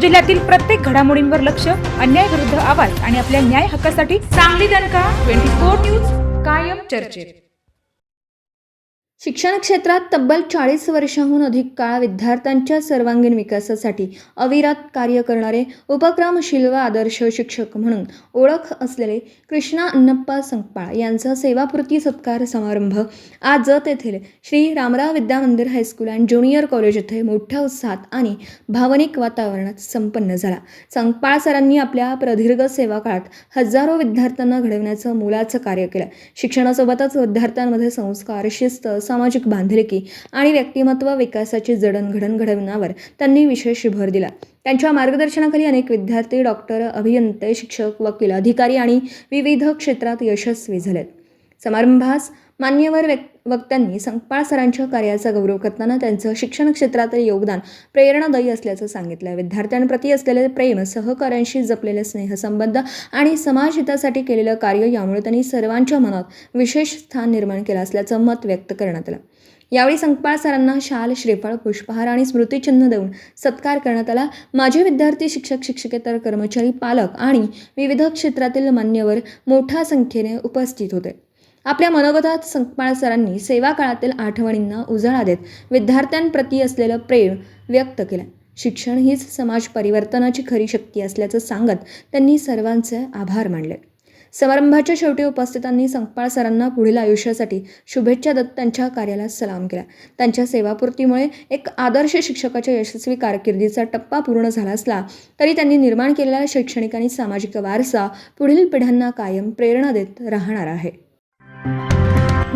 जिल्ह्यातील प्रत्येक घडामोडींवर लक्ष, अन्यायाविरुद्ध आवाज आणि आपल्या न्याय हक्कासाठी सांगली दणका 24 न्यूज कायम चर्चेत। शिक्षण क्षेत्रात तब्बल 40 वर्षांहून अधिक काळ विद्यार्थ्यांच्या सर्वांगीण विकासासाठी अविरत कार्य करणारे उपक्रमशील व आदर्श शिक्षक म्हणून ओळख असलेले कृष्णा अण्णप्पा संकपाळ यांचा सेवापूर्ती सत्कार समारंभ आज जत येथील श्री रामराव विद्या मंदिर हायस्कूल अँड ज्युनियर कॉलेज येथे मोठ्या उत्साहात आणि भावनिक वातावरणात संपन्न झाला। संकपाळ सरांनी आपल्या प्रदीर्घ सेवा काळात हजारो विद्यार्थ्यांना घडविण्याचं मोलाचं कार्य केलं। शिक्षणासोबतच विद्यार्थ्यांमध्ये संस्कार, शिस्त, सामाजिक बांधिलकी आणि व्यक्तिमत्व विकासाची जडणघडण घडवण्यावर त्यांनी विशेष भर दिला। त्यांच्या मार्गदर्शनाखाली अनेक विद्यार्थी डॉक्टर, अभियंते, शिक्षक, वकील, अधिकारी आणि विविध क्षेत्रात यशस्वी झालेत। समारंभास मान्यवर वक्त्यांनी संकपाळ सरांच्या कार्याचा गौरव करताना त्यांचं शिक्षण क्षेत्रातील योगदान प्रेरणादायी असल्याचं सांगितलं। विद्यार्थ्यांप्रती असलेले प्रेम, सहकार्यांशी जपलेले स्नेहसंबंध आणि समाजहितासाठी केलेलं कार्य यामुळे त्यांनी सर्वांच्या मनात विशेष स्थान निर्माण केलं असल्याचं मत व्यक्त करण्यात आलं। यावेळी संकपाळ सरांना शाल, श्रीफळ, पुष्पहार आणि स्मृतिचिन्ह देऊन सत्कार करण्यात आला। माजी विद्यार्थी, शिक्षक, शिक्षकेतर कर्मचारी, पालक आणि विविध क्षेत्रातील मान्यवर मोठ्या संख्येने उपस्थित होते। आपल्या मनोगतात संकपाळ सरांनी सेवा काळातील आठवणींना उजाळा देत विद्यार्थ्यांप्रती असलेलं प्रेम व्यक्त केलं। शिक्षण हीच समाज परिवर्तनाची खरी शक्ती असल्याचं सांगत त्यांनी सर्वांचे आभार मानले। समारंभाच्या शेवटी उपस्थितांनी संकपाळ सरांना पुढील आयुष्यासाठी शुभेच्छा देत त्यांच्या कार्याला सलाम केला। त्यांच्या सेवापूर्तीमुळे एक आदर्श शिक्षकाच्या यशस्वी कारकिर्दीचा टप्पा पूर्ण झाला असला तरी त्यांनी निर्माण केलेला शैक्षणिक आणि सामाजिक वारसा पुढील पिढ्यांना कायम प्रेरणा देत राहणार आहे।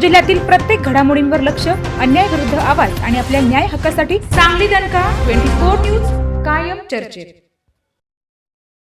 जिल्ह्यातील प्रत्येक घडामोडींवर लक्ष, अन्यायाविरुद्ध आवाज आणि आपल्या न्याय हक्कासाठी सांगली दणका 24 न्यूज कायम चर्चेत।